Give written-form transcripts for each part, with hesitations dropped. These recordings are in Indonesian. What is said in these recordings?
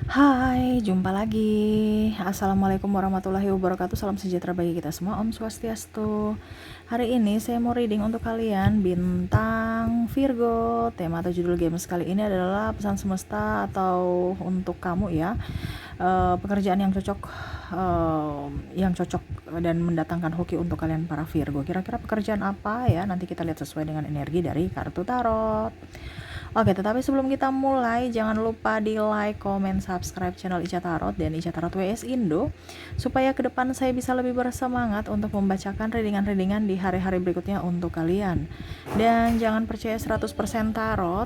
Hai, jumpa lagi. Assalamualaikum warahmatullahi wabarakatuh. Salam sejahtera bagi kita semua. Om Swastiastu. Hari ini saya mau reading untuk kalian bintang Virgo. Tema atau judul games kali ini adalah pesan semesta atau untuk kamu ya. Pekerjaan yang cocok dan mendatangkan hoki untuk kalian para Virgo. Kira-kira pekerjaan apa ya? Nanti kita lihat sesuai dengan energi dari kartu tarot. Oke, tetapi sebelum kita mulai, jangan lupa di like, comment, subscribe channel Ica Tarot dan Ica Tarot WS Indo, supaya ke depan saya bisa lebih bersemangat untuk membacakan readingan-readingan di hari-hari berikutnya untuk kalian. Dan jangan percaya 100% tarot,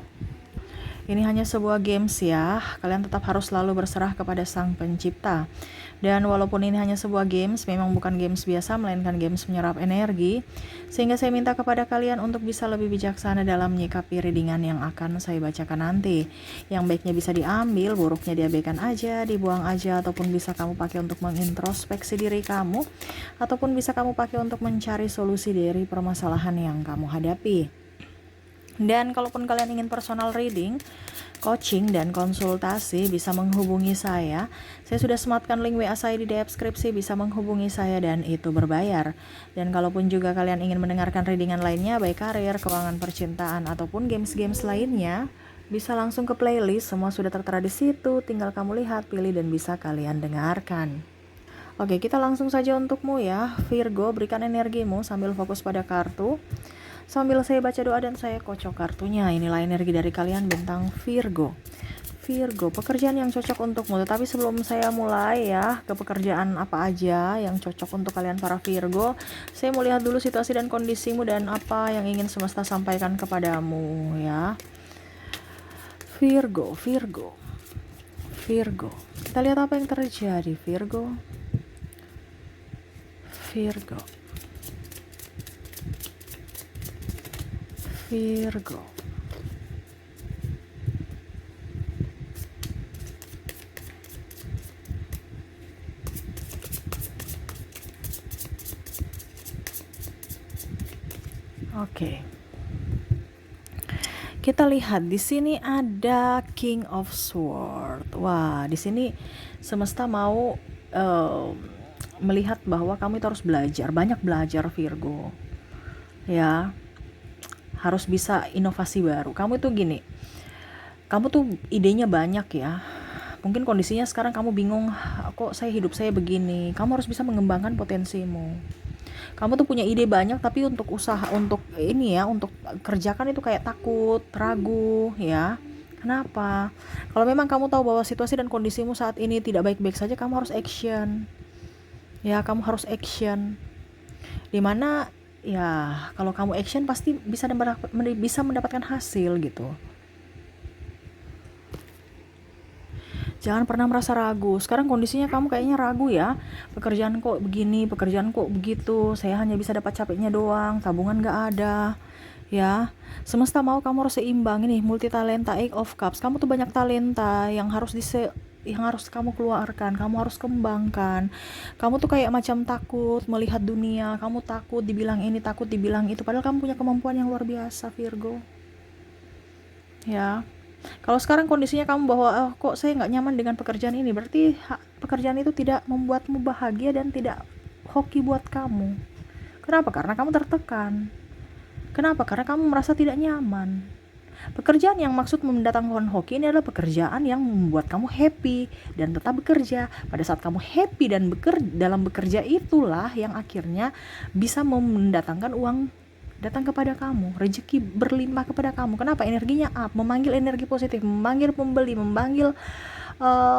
ini hanya sebuah games ya, kalian tetap harus selalu berserah kepada sang pencipta. Dan walaupun ini hanya sebuah games, memang bukan games biasa, melainkan games menyerap energi. Sehingga saya minta kepada kalian untuk bisa lebih bijaksana dalam menyikapi readingan yang akan saya bacakan nanti. Yang baiknya bisa diambil, buruknya diabaikan aja, dibuang aja, ataupun bisa kamu pakai untuk mengintrospeksi diri kamu, ataupun bisa kamu pakai untuk mencari solusi dari permasalahan yang kamu hadapi. Dan kalaupun kalian ingin personal reading, coaching, dan konsultasi, bisa menghubungi saya. Saya sudah sematkan link WA saya di deskripsi, bisa menghubungi saya dan itu berbayar. Dan kalaupun juga kalian ingin mendengarkan readingan lainnya, baik karir, keuangan, percintaan, ataupun games-games lainnya, bisa langsung ke playlist, semua sudah tertera di situ, tinggal kamu lihat, pilih, dan bisa kalian dengarkan. Oke, kita langsung saja untukmu ya, Virgo, berikan energimu sambil fokus pada kartu. Sambil saya baca doa dan saya kocok kartunya. Inilah energi dari kalian bintang Virgo. Virgo, pekerjaan yang cocok untukmu. Tetapi sebelum saya mulai ya, ke pekerjaan apa aja yang cocok untuk kalian para Virgo, saya mau lihat dulu situasi dan kondisimu dan apa yang ingin semesta sampaikan kepadamu ya. Virgo, Virgo, Virgo. Kita lihat apa yang terjadi, Virgo. Virgo. Virgo. Oke. Kita lihat di sini ada King of Sword. Wah, di sini semesta mau melihat bahwa kamu itu harus belajar, banyak belajar Virgo. Ya, harus bisa inovasi baru. Kamu tuh gini, kamu tuh idenya banyak ya. Mungkin kondisinya sekarang kamu bingung, kok hidup saya begini. Kamu harus bisa mengembangkan potensimu. Kamu tuh punya ide banyak, tapi untuk usaha, untuk ini ya, untuk kerjakan itu kayak takut, ragu ya. Kenapa? Kalau memang kamu tahu bahwa situasi dan kondisimu saat ini tidak baik-baik saja, kamu harus action. Ya, kamu harus action. Dimana ya, kalau kamu action pasti bisa mendapatkan hasil gitu. Jangan pernah merasa ragu. Sekarang kondisinya kamu kayaknya ragu ya. Pekerjaan kok begini, pekerjaan kok begitu. Saya hanya bisa dapat capeknya doang, tabungan gak ada. Ya, semesta mau kamu harus seimbang ini, multi talenta, eight of cups. Kamu tuh banyak talenta yang harus kamu keluarkan, kamu harus kembangkan. Kamu tuh kayak macam takut melihat dunia, kamu takut dibilang ini, takut dibilang itu, padahal kamu punya kemampuan yang luar biasa, Virgo. Ya. Kalau sekarang kondisinya kamu bahwa kok saya nggak nyaman dengan pekerjaan ini, berarti pekerjaan itu tidak membuatmu bahagia dan tidak hoki buat kamu. Kenapa? Karena kamu tertekan. Kenapa? Karena kamu merasa tidak nyaman. Pekerjaan yang maksud mendatangkan hoki ini adalah pekerjaan yang membuat kamu happy dan tetap bekerja. Pada saat kamu happy dan dalam bekerja itulah yang akhirnya bisa mendatangkan uang datang kepada kamu, rezeki berlimpah kepada kamu. Kenapa? Energinya up, memanggil energi positif, memanggil pembeli, memanggil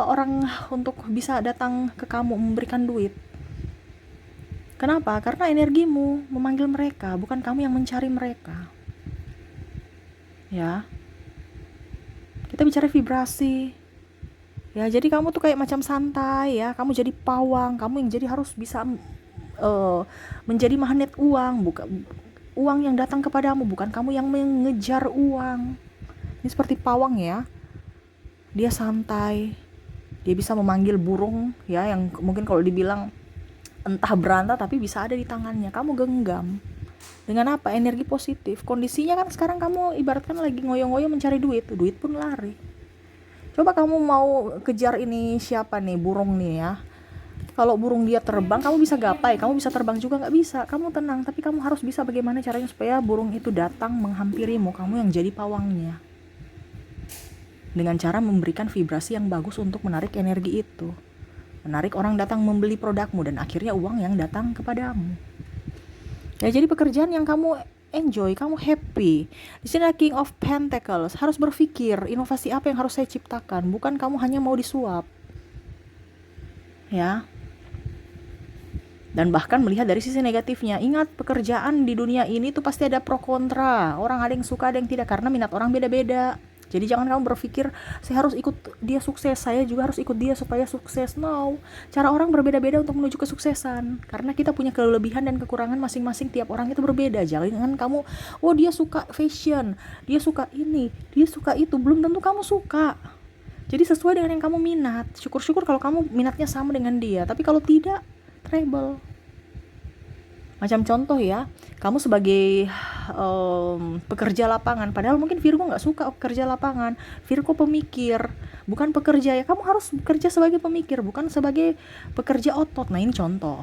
orang untuk bisa datang ke kamu, memberikan duit. Kenapa? Karena energimu memanggil mereka, bukan kamu yang mencari mereka. Ya, kita bicara vibrasi. Ya, jadi kamu tuh kayak macam santai ya, kamu jadi pawang, kamu yang jadi harus bisa menjadi magnet uang, bukan uang yang datang kepadamu, bukan kamu yang mengejar uang. Ini seperti pawang ya, dia santai, dia bisa memanggil burung ya, yang mungkin kalau dibilang entah berantah tapi bisa ada di tangannya. Kamu genggam dengan apa? Energi positif. Kondisinya kan sekarang kamu ibaratkan lagi ngoyo-ngoyo mencari duit, duit pun lari. Coba kamu mau kejar ini siapa nih, burung nih ya. Kalau burung dia terbang, kamu bisa gapai, kamu bisa terbang juga nggak bisa. Kamu tenang, tapi kamu harus bisa bagaimana caranya supaya burung itu datang menghampirimu, kamu yang jadi pawangnya. Dengan cara memberikan vibrasi yang bagus untuk menarik energi itu. Menarik orang datang membeli produkmu dan akhirnya uang yang datang kepadamu. Ya, jadi pekerjaan yang kamu enjoy, kamu happy. Di sini ada King of Pentacles, harus berpikir inovasi apa yang harus saya ciptakan, bukan kamu hanya mau disuap. Ya. Dan bahkan melihat dari sisi negatifnya. Ingat, pekerjaan di dunia ini tuh pasti ada pro kontra. Orang ada yang suka, ada yang tidak, karena minat orang beda-beda. Jadi jangan kamu berpikir saya harus ikut dia sukses, saya juga harus ikut dia supaya sukses. No, cara orang berbeda-beda untuk menuju kesuksesan. Karena kita punya kelebihan dan kekurangan masing-masing, tiap orang itu berbeda. Jangan kamu, oh dia suka fashion, dia suka ini, dia suka itu, belum tentu kamu suka. Jadi sesuai dengan yang kamu minat. Syukur-syukur kalau kamu minatnya sama dengan dia. Tapi kalau tidak, trouble. Macam contoh ya, kamu sebagai pekerja lapangan, padahal mungkin Virgo nggak suka pekerja lapangan. Virgo pemikir, bukan pekerja ya. Kamu harus bekerja sebagai pemikir, bukan sebagai pekerja otot. Nah, ini contoh.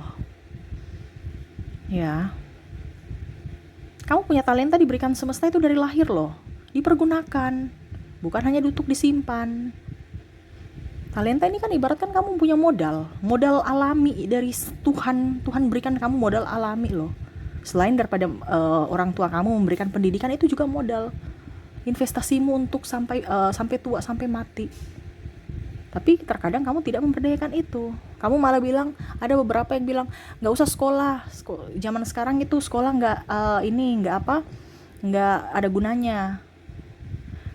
Ya. Kamu punya talenta diberikan semesta itu dari lahir loh. Dipergunakan, bukan hanya duduk disimpan. Talenta ini kan ibaratkan kamu punya modal alami dari Tuhan. Tuhan berikan kamu modal alami loh. Selain daripada orang tua kamu memberikan pendidikan, itu juga modal investasimu untuk sampai tua, sampai mati. Tapi terkadang kamu tidak memperdayakan itu. Kamu malah bilang, ada beberapa yang bilang nggak usah sekolah. Zaman sekarang itu sekolah nggak ada gunanya.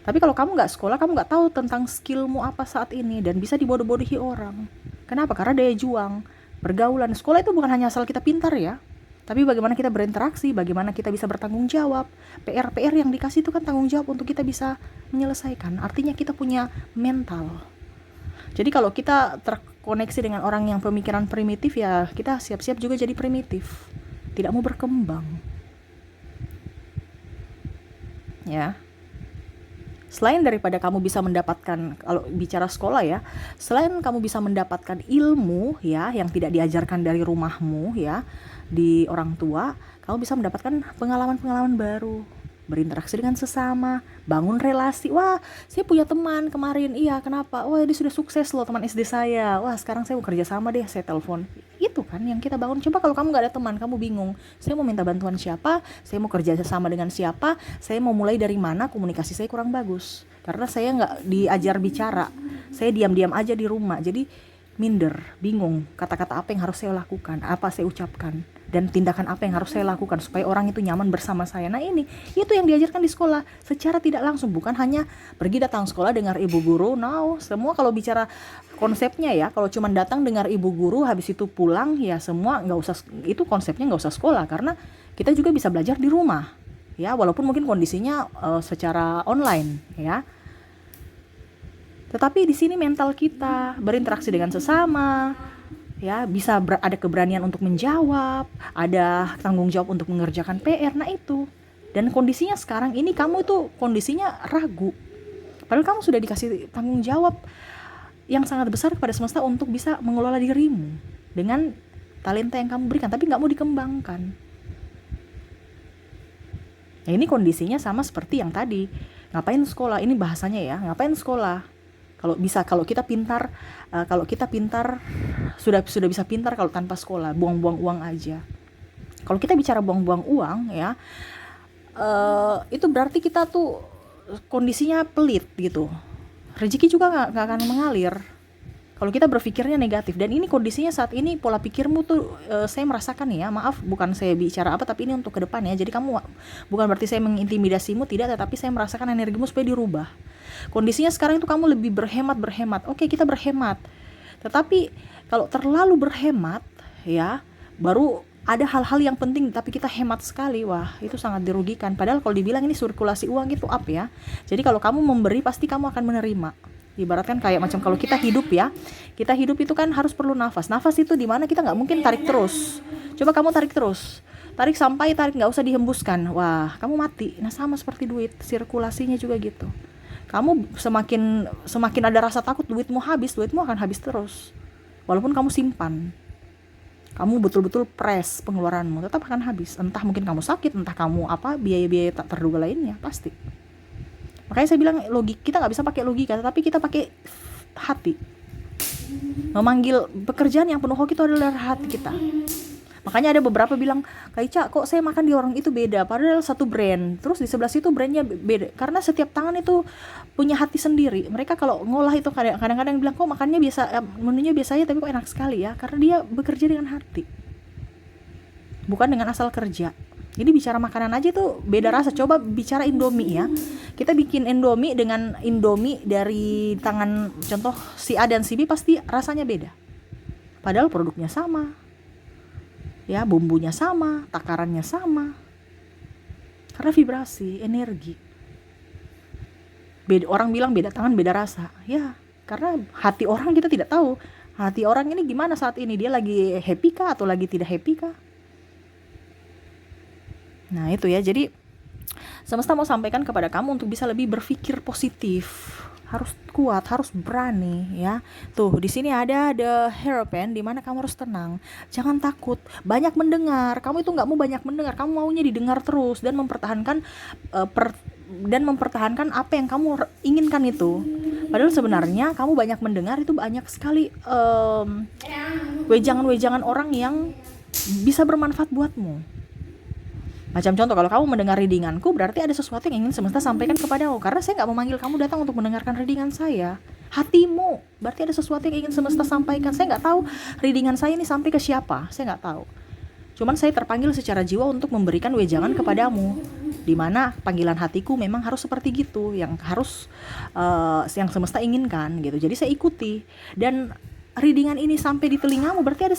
Tapi kalau kamu nggak sekolah, kamu nggak tahu tentang skillmu apa saat ini, dan bisa dibodoh-bodohi orang. Kenapa? Karena daya juang, pergaulan. Sekolah itu bukan hanya asal kita pintar ya, tapi bagaimana kita berinteraksi, bagaimana kita bisa bertanggung jawab. PR yang dikasih itu kan tanggung jawab untuk kita bisa menyelesaikan. Artinya kita punya mental. Jadi kalau kita terkoneksi dengan orang yang pemikiran primitif, ya kita siap-siap juga jadi primitif, tidak mau berkembang. Ya. Selain daripada kamu bisa mendapatkan, kalau bicara sekolah ya, selain kamu bisa mendapatkan ilmu ya yang tidak diajarkan dari rumahmu ya, di orang tua, kamu bisa mendapatkan pengalaman-pengalaman baru, berinteraksi dengan sesama, bangun relasi. Wah, saya punya teman kemarin, iya kenapa? Wah, dia sudah sukses loh, teman SD saya. Wah, sekarang saya mau kerja sama deh, saya telepon. Itu kan yang kita bangun. Coba kalau kamu gak ada teman, kamu bingung, saya mau minta bantuan siapa, saya mau kerja sama dengan siapa, saya mau mulai dari mana, komunikasi saya kurang bagus. Karena saya gak diajar bicara, saya diam-diam aja di rumah, jadi minder, bingung, kata-kata apa yang harus saya lakukan, apa saya ucapkan, dan tindakan apa yang harus saya lakukan supaya orang itu nyaman bersama saya. Nah, itu yang diajarkan di sekolah secara tidak langsung, bukan hanya pergi datang sekolah dengar ibu guru. No, semua kalau bicara konsepnya ya, kalau cuma datang dengar ibu guru habis itu pulang, ya semua nggak usah, itu konsepnya nggak usah sekolah, karena kita juga bisa belajar di rumah ya, walaupun mungkin kondisinya secara online ya. Tetapi di sini mental kita berinteraksi dengan sesama, ya bisa ada keberanian untuk menjawab, ada tanggung jawab untuk mengerjakan PR. Nah itu. Dan kondisinya sekarang ini kamu itu kondisinya ragu. Padahal kamu sudah dikasih tanggung jawab yang sangat besar kepada semesta untuk bisa mengelola dirimu dengan talenta yang kamu berikan, tapi nggak mau dikembangkan. Nah, ini kondisinya sama seperti yang tadi. Ngapain sekolah? Ini bahasanya ya, ngapain sekolah? Kalau kita pintar, sudah bisa pintar kalau tanpa sekolah, buang-buang uang aja. Kalau kita bicara buang-buang uang ya, itu berarti kita tuh kondisinya pelit gitu. Rezeki juga nggak akan mengalir kalau kita berpikirnya negatif. Dan ini kondisinya saat ini, pola pikirmu tuh saya merasakan ya, maaf bukan saya bicara apa, tapi ini untuk ke depan ya. Jadi kamu, bukan berarti saya mengintimidasimu, tidak, tetapi saya merasakan energimu supaya dirubah. Kondisinya sekarang itu kamu lebih berhemat. Oke, kita berhemat. Tetapi kalau terlalu berhemat ya, baru ada hal-hal yang penting tapi kita hemat sekali, wah itu sangat dirugikan. Padahal kalau dibilang ini sirkulasi uang itu up ya. Jadi kalau kamu memberi pasti kamu akan menerima. Ibaratkan kayak macam kalau kita hidup ya, kita hidup itu kan harus perlu nafas. Nafas itu di mana kita nggak mungkin tarik terus. Coba kamu tarik terus, tarik nggak usah dihembuskan, wah kamu mati. Nah sama seperti duit, sirkulasinya juga gitu. Kamu semakin ada rasa takut duitmu akan habis terus. Walaupun kamu simpan, kamu betul-betul press pengeluaranmu, tetap akan habis. Entah mungkin kamu sakit, entah kamu biaya-biaya tak terduga lainnya, pasti. Makanya saya bilang kita nggak bisa pakai logika, tapi kita pakai hati. Memanggil pekerjaan yang penuh hoki itu adalah hati kita. Makanya ada beberapa bilang, Kak Ica, kok saya makan di orang itu beda, padahal satu brand, terus di sebelah situ brandnya beda. Karena setiap tangan itu punya hati sendiri. Mereka kalau ngolah itu kadang-kadang bilang, kok makannya biasa, menunya biasa aja, tapi kok enak sekali ya. Karena dia bekerja dengan hati, bukan dengan asal kerja. Jadi bicara makanan aja tuh beda rasa. Coba bicara Indomie ya. Kita bikin Indomie dengan Indomie dari tangan contoh si A dan si B, pasti rasanya beda. Padahal produknya sama. Ya, bumbunya sama, takarannya sama. Karena vibrasi, energi. Orang bilang beda tangan, beda rasa. Ya, karena hati orang kita tidak tahu. Hati orang ini gimana saat ini? Dia lagi happy kah atau lagi tidak happy kah? Nah, itu ya. Jadi semesta mau sampaikan kepada kamu untuk bisa lebih berpikir positif. Harus kuat, harus berani ya. Tuh, di sini ada the hierophant, di mana kamu harus tenang. Jangan takut. Banyak mendengar. Kamu itu nggak mau banyak mendengar. Kamu maunya didengar terus dan mempertahankan apa yang kamu inginkan itu. Padahal sebenarnya kamu banyak mendengar itu banyak sekali wejangan-wejangan orang yang bisa bermanfaat buatmu. Macam contoh, kalau kamu mendengar readinganku, berarti ada sesuatu yang ingin semesta sampaikan kepadamu. Karena saya gak memanggil kamu datang untuk mendengarkan readingan saya. Hatimu, berarti ada sesuatu yang ingin semesta sampaikan. Saya gak tahu readingan saya ini sampai ke siapa, saya gak tahu. Cuman saya terpanggil secara jiwa untuk memberikan wejangan kepadamu. Dimana panggilan hatiku memang harus seperti gitu, yang harus yang semesta inginkan gitu. Jadi saya ikuti. Dan readingan ini sampai di telingamu, berarti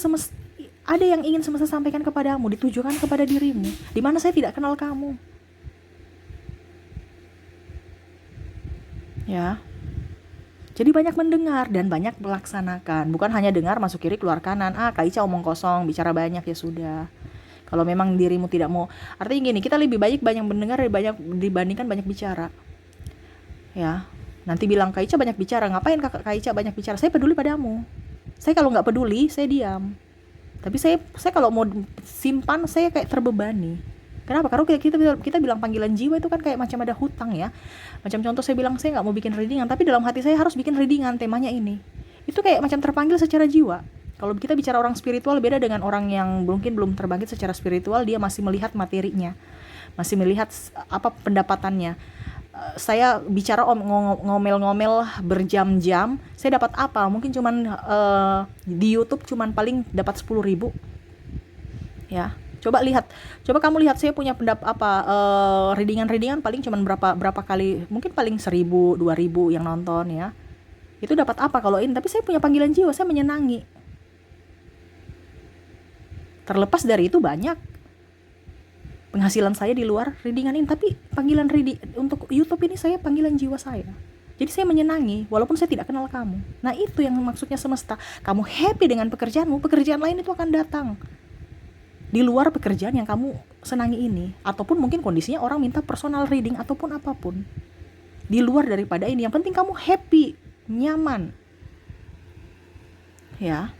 ada yang ingin semesta sampaikan kepadamu, ditujukan kepada dirimu, di mana saya tidak kenal kamu. Ya. Jadi banyak mendengar dan banyak melaksanakan. Bukan hanya dengar masuk kiri keluar kanan. Kak Ica omong kosong, bicara banyak, ya sudah. Kalau memang dirimu tidak mau, artinya gini, kita lebih baik banyak mendengar dibandingkan banyak bicara. Ya. Nanti bilang, Kak Ica banyak bicara. Ngapain Kak Ica banyak bicara? Saya peduli padamu. Saya kalau nggak peduli, saya diam. Tapi saya kalau mau simpan, saya kayak terbebani. Kenapa? Karena kita bilang panggilan jiwa itu kan kayak macam ada hutang ya. Macam contoh saya bilang, saya nggak mau bikin readingan, tapi dalam hati saya harus bikin readingan, temanya ini. Itu kayak macam terpanggil secara jiwa. Kalau kita bicara orang spiritual, beda dengan orang yang mungkin belum terbangkit secara spiritual. Dia masih melihat materinya, masih melihat apa pendapatannya. Saya bicara ngomel-ngomel berjam-jam, saya dapat apa? Mungkin cuman di YouTube cuman paling dapat 10.000. Ya, coba kamu lihat saya punya readingan paling cuman berapa kali, mungkin paling 1.000, 2.000 yang nonton ya. Itu dapat apa kalau ini? Tapi saya punya panggilan jiwa, saya menyenangi. Terlepas dari itu banyak penghasilan saya di luar readingan ini, tapi panggilan untuk YouTube ini saya panggilan jiwa saya. Jadi saya menyenangi walaupun saya tidak kenal kamu. Nah, itu yang maksudnya semesta. Kamu happy dengan pekerjaanmu, pekerjaan lain itu akan datang di luar pekerjaan yang kamu senangi ini. Ataupun mungkin kondisinya orang minta personal reading ataupun apapun di luar daripada ini. Yang penting kamu happy, nyaman. Ya.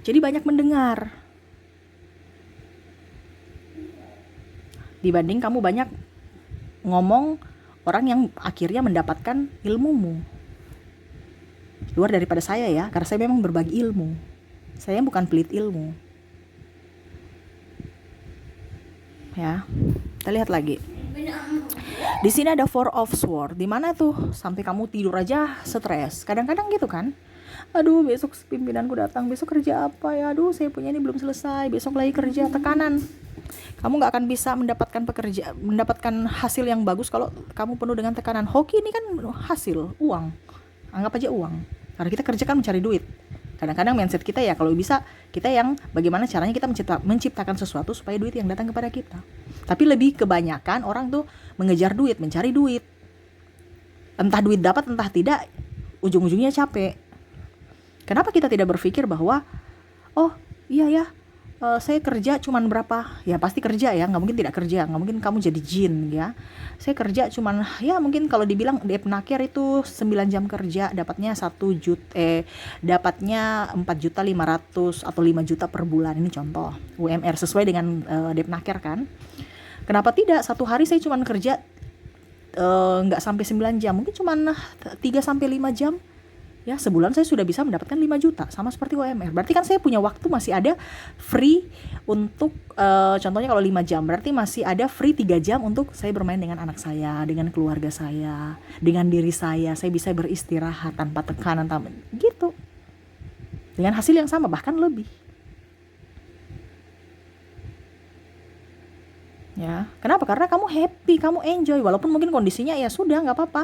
Jadi banyak mendengar dibanding kamu banyak ngomong orang yang akhirnya mendapatkan ilmumu. Luar daripada saya ya, karena saya memang berbagi ilmu. Saya bukan pelit ilmu. Ya, kita lihat lagi. Di sini ada Four of Swords, di mana tuh sampai kamu tidur aja stres. Kadang-kadang gitu kan. Aduh, besok pimpinanku datang, besok kerja apa ya? Aduh, saya punya ini belum selesai, besok lagi kerja, tekanan. Kamu gak akan bisa mendapatkan hasil yang bagus kalau kamu penuh dengan tekanan. Hoki ini kan hasil, uang. Anggap aja uang. Karena kita kerja kan mencari duit. Kadang-kadang mindset kita ya, kalau bisa kita yang bagaimana caranya kita menciptakan sesuatu supaya duit yang datang kepada kita. Tapi lebih kebanyakan orang tuh mengejar duit, mencari duit. Entah duit dapat, entah tidak, ujung-ujungnya capek. Kenapa kita tidak berpikir bahwa, oh iya ya, saya kerja cuman berapa, ya pasti kerja ya, nggak mungkin tidak kerja, nggak mungkin kamu jadi jin ya. Saya kerja cuman ya mungkin kalau dibilang Depnaker itu 9 jam kerja dapatnya 1 juta, dapatnya 4.500.000 atau 5 juta per bulan, ini contoh UMR sesuai dengan Depnaker kan. Kenapa tidak, satu hari saya cuman kerja nggak sampai 9 jam, mungkin cuman 3 sampai 5 jam. Ya, sebulan saya sudah bisa mendapatkan 5 juta, sama seperti UMR. Berarti kan saya punya waktu masih ada free untuk, contohnya kalau 5 jam, berarti masih ada free 3 jam untuk saya bermain dengan anak saya, dengan keluarga saya, dengan diri saya bisa beristirahat tanpa tekanan, gitu. Dengan hasil yang sama, bahkan lebih. Ya, kenapa? Karena kamu happy, kamu enjoy, walaupun mungkin kondisinya ya sudah nggak apa-apa.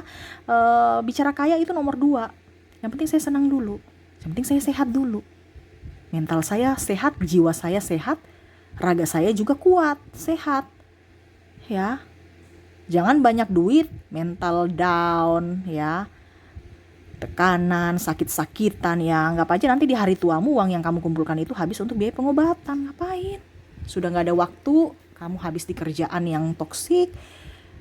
Bicara kaya itu nomor 2. Yang penting saya senang dulu, yang penting saya sehat dulu, mental saya sehat, jiwa saya sehat, raga saya juga kuat, sehat ya. Jangan banyak duit, mental down ya, tekanan, sakit-sakitan ya. Anggap aja nanti di hari tuamu uang yang kamu kumpulkan itu habis untuk biaya pengobatan. Ngapain? Sudah gak ada waktu, kamu habis di kerjaan yang toksik,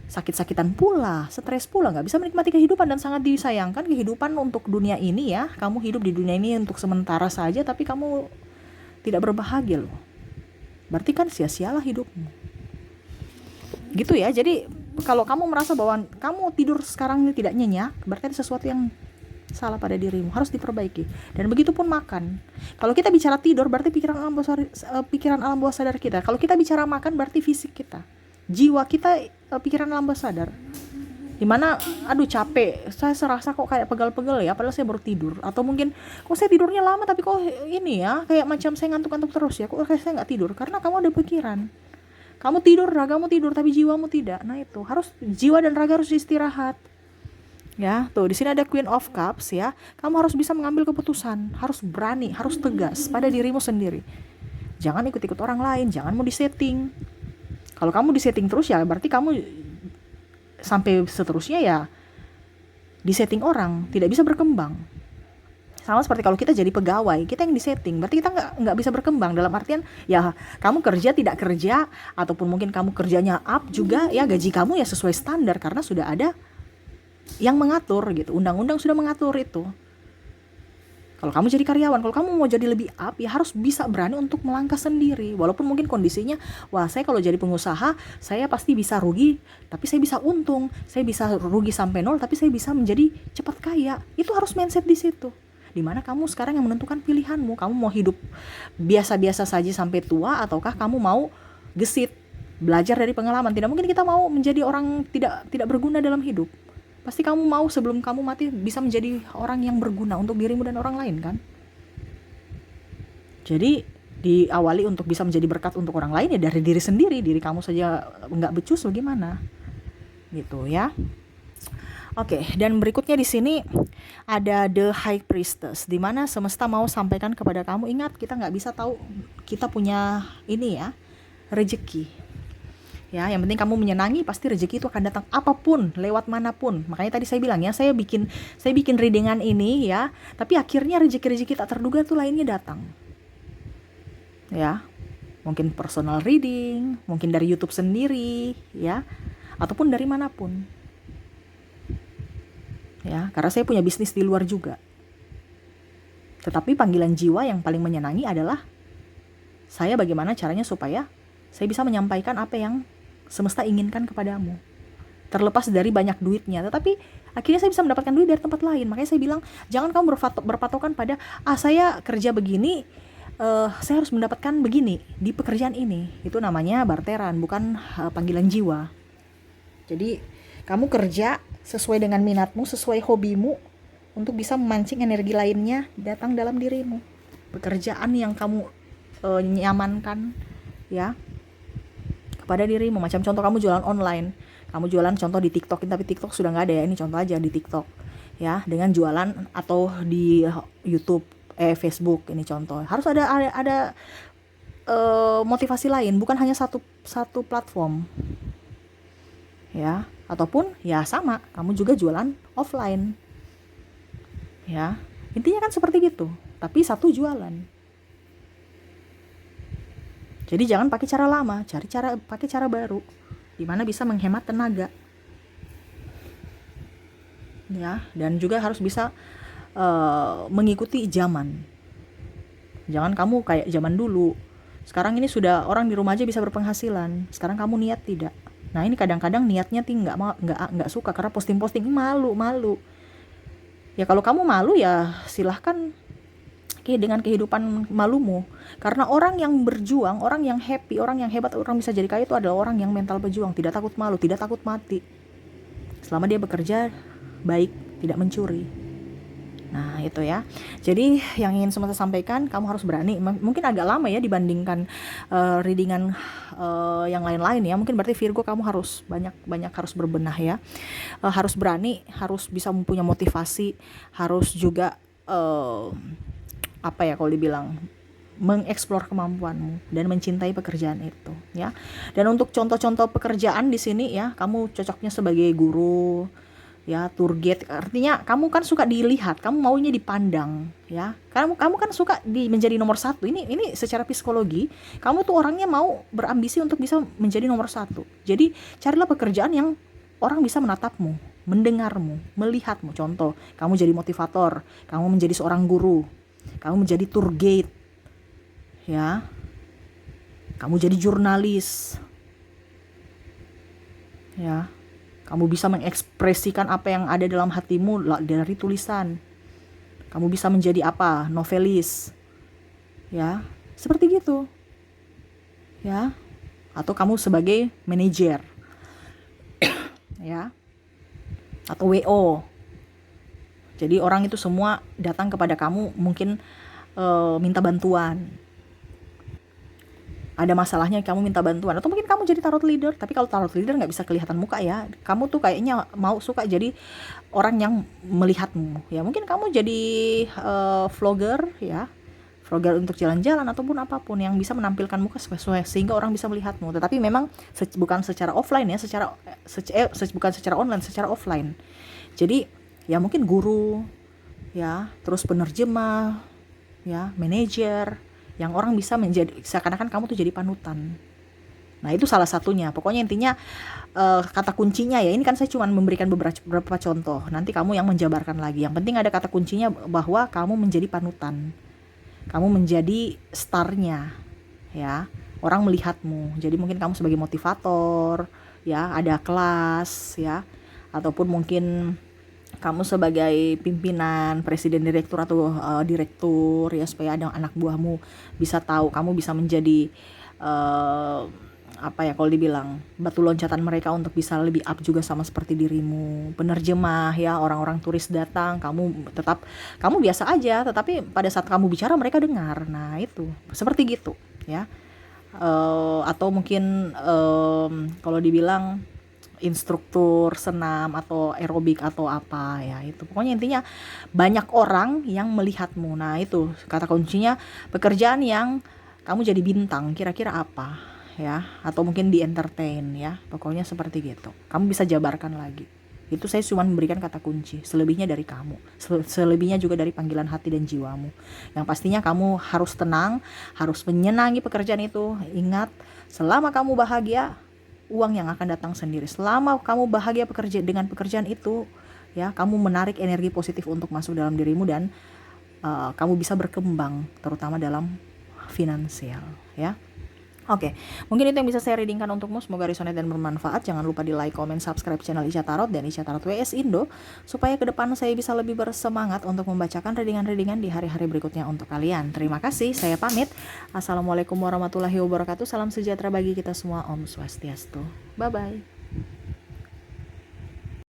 sakit-sakitan pula, stres pula, nggak bisa menikmati kehidupan. Dan sangat disayangkan kehidupan untuk dunia ini ya, kamu hidup di dunia ini untuk sementara saja, tapi kamu tidak berbahagia loh. Berarti kan sia-sialah hidupmu, gitu ya. Jadi kalau kamu merasa bahwa kamu tidur sekarang ini tidak nyenyak, berarti ada sesuatu yang salah pada dirimu, harus diperbaiki. Dan begitupun makan. Kalau kita bicara tidur, berarti pikiran alam bawah sadar kita. Kalau kita bicara makan, berarti fisik kita, jiwa kita, pikiran alam bawah sadar. Dimana, aduh capek, saya serasa kok kayak pegal-pegal ya, padahal saya baru tidur. Atau mungkin, kok saya tidurnya lama tapi kok ini ya, kayak macam saya ngantuk-ngantuk terus ya, kok saya gak tidur. Karena kamu ada pikiran. Kamu tidur, ragamu tidur, tapi jiwamu tidak. Nah itu, harus jiwa dan raga harus istirahat. Ya, tuh di sini ada Queen of Cups ya. Kamu harus bisa mengambil keputusan, harus berani, harus tegas pada dirimu sendiri. Jangan ikut-ikut orang lain, jangan mau disetting. Kalau kamu disetting terus ya berarti kamu sampai seterusnya ya disetting orang, tidak bisa berkembang. Sama seperti kalau kita jadi pegawai, kita yang disetting, berarti kita nggak bisa berkembang. Dalam artian ya kamu kerja tidak kerja, ataupun mungkin kamu kerjanya up juga ya, gaji kamu ya sesuai standar karena sudah ada yang mengatur gitu, undang-undang sudah mengatur itu. Kalau kamu jadi karyawan, kalau kamu mau jadi lebih up ya harus bisa berani untuk melangkah sendiri. Walaupun mungkin kondisinya, wah saya kalau jadi pengusaha saya pasti bisa rugi, tapi saya bisa untung. Saya bisa rugi sampai 0, tapi saya bisa menjadi cepat kaya. Itu harus mindset di situ. Dimana kamu sekarang yang menentukan pilihanmu. Kamu mau hidup biasa-biasa saja sampai tua, ataukah kamu mau gesit, belajar dari pengalaman. Tidak mungkin kita mau menjadi orang tidak berguna dalam hidup. Pasti kamu mau sebelum kamu mati bisa menjadi orang yang berguna untuk dirimu dan orang lain kan. Jadi diawali untuk bisa menjadi berkat untuk orang lain ya dari diri sendiri. Diri kamu saja nggak becus bagaimana gitu ya. Oke, dan berikutnya di sini ada The High Priestess, di mana semesta mau sampaikan kepada kamu, ingat kita nggak bisa tahu kita punya ini ya, rezeki. Ya, yang penting kamu menyenangi, pasti rezeki itu akan datang apapun, lewat manapun. Makanya tadi saya bilang ya, saya bikin readingan ini ya, tapi akhirnya rezeki tak terduga tuh lainnya datang. Ya, mungkin personal reading, mungkin dari YouTube sendiri ya, ataupun dari manapun. Ya, karena saya punya bisnis di luar juga. Tetapi panggilan jiwa yang paling menyenangi adalah saya bagaimana caranya supaya saya bisa menyampaikan apa yang semesta inginkan kepadamu, terlepas dari banyak duitnya, tetapi akhirnya saya bisa mendapatkan duit dari tempat lain. Makanya saya bilang jangan kamu berpatokan pada saya kerja begini, saya harus mendapatkan begini di pekerjaan ini. Itu namanya barteran, bukan panggilan jiwa. Jadi kamu kerja sesuai dengan minatmu, sesuai hobimu, untuk bisa memancing energi lainnya datang dalam dirimu. Pekerjaan yang kamu nyamankan ya kepada dirimu. Macam contoh kamu jualan online, kamu jualan contoh di TikTok, tapi TikTok sudah nggak ada ya, ini contoh aja di TikTok ya, dengan jualan, atau di YouTube, Facebook, ini contoh. Harus ada motivasi lain, bukan hanya satu platform ya. Ataupun ya sama, kamu juga jualan offline ya, intinya kan seperti gitu, tapi satu jualan. Jadi jangan pakai cara lama, pakai cara baru, dimana bisa menghemat tenaga, ya. Dan juga harus bisa mengikuti zaman. Jangan kamu kayak zaman dulu. Sekarang ini sudah orang di rumah aja bisa berpenghasilan. Sekarang kamu niat tidak. Nah ini kadang-kadang niatnya nggak suka karena posting malu. Ya kalau kamu malu ya silahkan dengan kehidupan malumu. Karena orang yang berjuang, orang yang happy, orang yang hebat, orang bisa jadi kaya itu adalah orang yang mental pejuang, tidak takut malu, tidak takut mati. Selama dia bekerja baik, tidak mencuri. Nah itu ya. Jadi yang ingin saya sampaikan, kamu harus berani. Mungkin agak lama ya dibandingkan readingan yang lain-lain ya. Mungkin berarti Virgo kamu harus banyak harus berbenah ya. Harus berani, harus bisa mempunyai motivasi, harus juga apa ya kalau dibilang, mengeksplor kemampuanmu dan mencintai pekerjaan itu ya. Dan untuk contoh-contoh pekerjaan di sini ya, kamu cocoknya sebagai guru ya, tour guide. Artinya kamu kan suka dilihat, kamu maunya dipandang ya. Kamu kan suka menjadi nomor satu. Ini secara psikologi, kamu tuh orangnya mau berambisi untuk bisa menjadi nomor satu. Jadi carilah pekerjaan yang orang bisa menatapmu, mendengarmu, melihatmu. Contoh, kamu jadi motivator, kamu menjadi seorang guru, kamu menjadi tour guide ya, kamu jadi jurnalis ya, kamu bisa mengekspresikan apa yang ada dalam hatimu dari tulisan, kamu bisa menjadi apa, novelis ya, seperti gitu ya. Atau kamu sebagai manajer ya, atau WO. Jadi orang itu semua datang kepada kamu mungkin minta bantuan, ada masalahnya kamu minta bantuan. Atau mungkin kamu jadi tarot leader, tapi kalau tarot leader nggak bisa kelihatan muka ya, kamu tuh kayaknya suka jadi orang yang melihatmu ya. Mungkin kamu jadi vlogger ya, vlogger untuk jalan-jalan ataupun apapun yang bisa menampilkan muka sesuai sehingga orang bisa melihatmu. Tetapi memang bukan secara offline ya, bukan secara online, secara offline. Jadi ya mungkin guru ya, terus penerjemah ya, manajer, yang orang bisa menjadi seakan-akan kamu tuh jadi panutan. Nah itu salah satunya. Pokoknya intinya kata kuncinya ya, ini kan saya cuma memberikan beberapa contoh, nanti kamu yang menjabarkan lagi. Yang penting ada kata kuncinya bahwa kamu menjadi panutan, kamu menjadi starnya ya, orang melihatmu. Jadi mungkin kamu sebagai motivator ya, ada kelas ya, ataupun mungkin kamu sebagai pimpinan, presiden, direktur atau direktur ya, supaya ada anak buahmu bisa tahu, kamu bisa menjadi apa ya kalau dibilang, batu loncatan mereka untuk bisa lebih up juga sama seperti dirimu. Penerjemah ya, orang-orang turis datang, kamu biasa aja, tetapi pada saat kamu bicara mereka dengar. Nah itu seperti gitu ya. Atau mungkin kalau dibilang instruktur senam atau aerobik atau apa ya, itu pokoknya intinya banyak orang yang melihatmu. Nah itu kata kuncinya, pekerjaan yang kamu jadi bintang kira-kira apa ya, atau mungkin di entertain ya, pokoknya seperti gitu. Kamu bisa jabarkan lagi. Itu saya cuma memberikan kata kunci, selebihnya dari kamu, selebihnya juga dari panggilan hati dan jiwamu. Yang pastinya kamu harus tenang, harus menyenangi pekerjaan itu. Ingat, selama kamu bahagia, uang yang akan datang sendiri. Selama kamu bahagia dengan pekerjaan itu ya, kamu menarik energi positif untuk masuk dalam dirimu, dan kamu bisa berkembang terutama dalam finansial ya. Oke, mungkin itu yang bisa saya readingkan untukmu. Semoga resonate dan bermanfaat. Jangan lupa di like, comment, subscribe channel Ica Tarot dan Ica Tarot WS Indo, supaya ke depan saya bisa lebih bersemangat untuk membacakan readingan-readingan di hari-hari berikutnya untuk kalian. Terima kasih, saya pamit. Assalamualaikum warahmatullahi wabarakatuh. Salam sejahtera bagi kita semua. Om Swastiastu. Bye-bye.